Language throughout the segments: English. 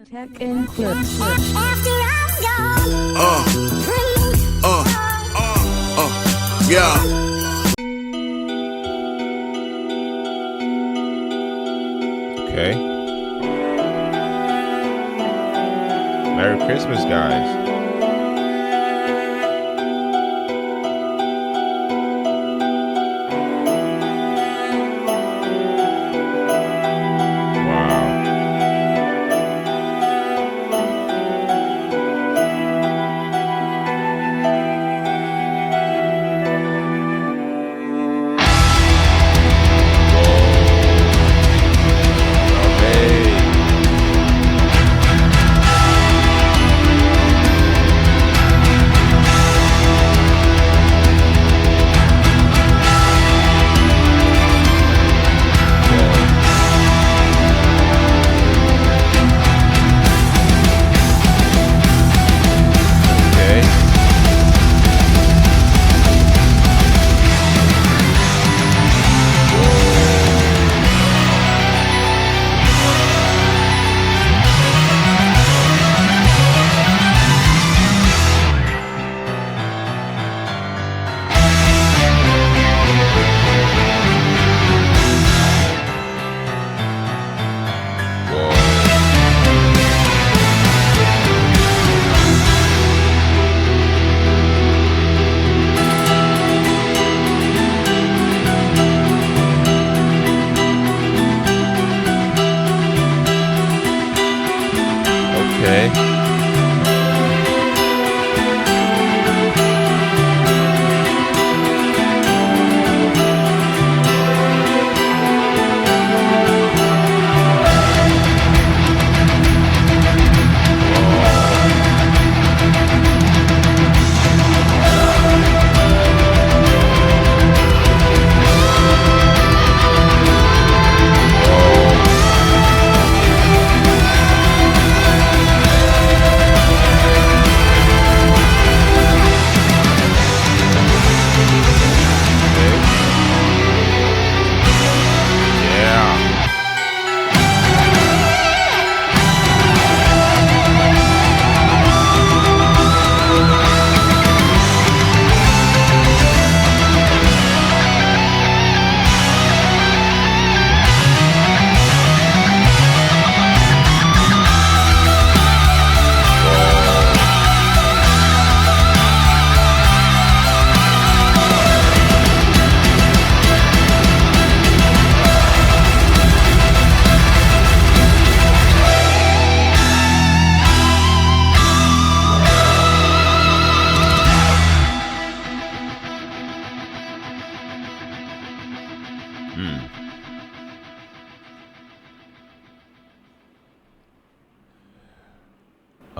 Tech and clips. Yeah. Okay. Merry Christmas, guys.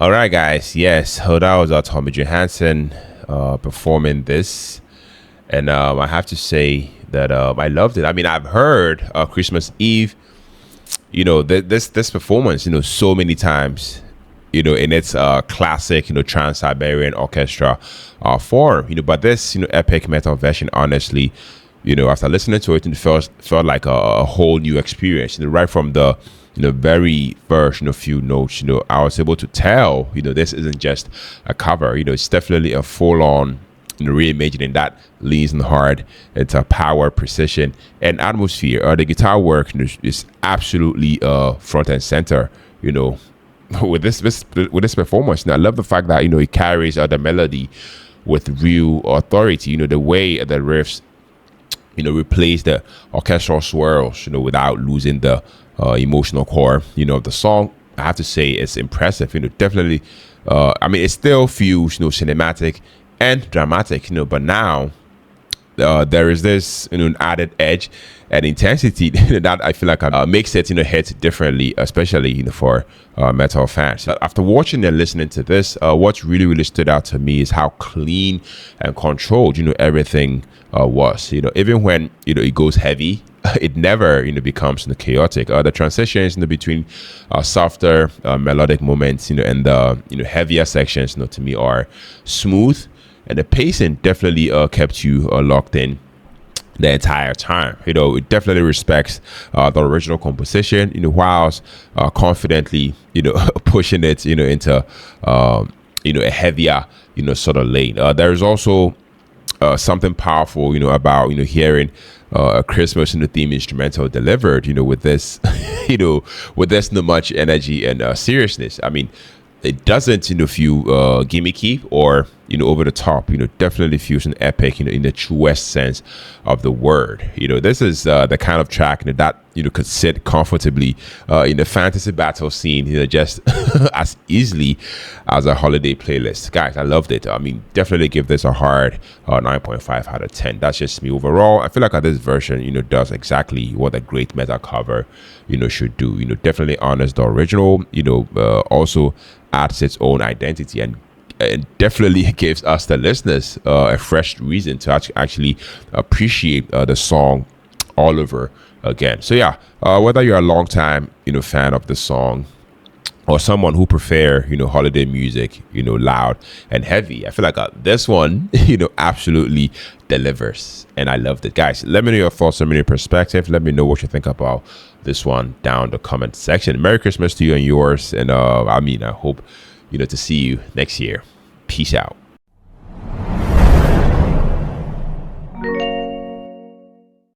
All right, guys. Yes, so that was Tommy Johansson performing this, and I have to say that I loved it. I mean, I've heard Christmas Eve, this performance, so many times, in its classic, Trans-Siberian Orchestra form, but this, epic metal version, honestly, after listening to it, it felt like a whole new experience, right from the very first few notes, I was able to tell, this isn't just a cover, it's definitely a full-on reimagining that leans on hard into power, precision, and atmosphere. The guitar work is absolutely front and center, with this performance. And I love the fact that it carries the melody with real authority. The way the riffs replace the orchestral swirls, without losing the emotional core, of the song. I have to say it's impressive. Definitely. I mean, it still feels, cinematic and dramatic. But now there is this, added edge and intensity that I feel like makes it, hit differently, especially for metal fans. After watching and listening to this, what really stood out to me is how clean and controlled, everything was. Even when it goes heavy, it never becomes chaotic. The transitions between softer melodic moments, and the heavier sections, to me are smooth, and the pacing definitely kept you locked in. the entire time. It definitely respects the original composition, whilst confidently, pushing it, into, a heavier, sort of lane. There's also something powerful, about, hearing a Christmas theme instrumental delivered, with this, with this much energy and seriousness. I mean, it doesn't, feel gimmicky or, over the top. Definitely feels an epic, in the truest sense of the word. This is the kind of track that could sit comfortably in the fantasy battle scene, just as easily as a holiday playlist. Guys, I loved it. I mean, definitely give this a hard 9.5 out of 10. That's just me overall. I feel like this version, does exactly what a great metal cover, should do. Definitely honors the original. Also adds its own identity and definitely gives us, the listeners, a fresh reason to actually appreciate the song all over again. So yeah, whether you're a long time fan of the song or someone who prefer holiday music, loud and heavy, I feel like this one absolutely delivers, and I loved it. Guys, let me know your thoughts, let me know your perspective, let me know what you think about this one down the comment section. Merry Christmas to you and yours, and I hope to see you next year. Peace out.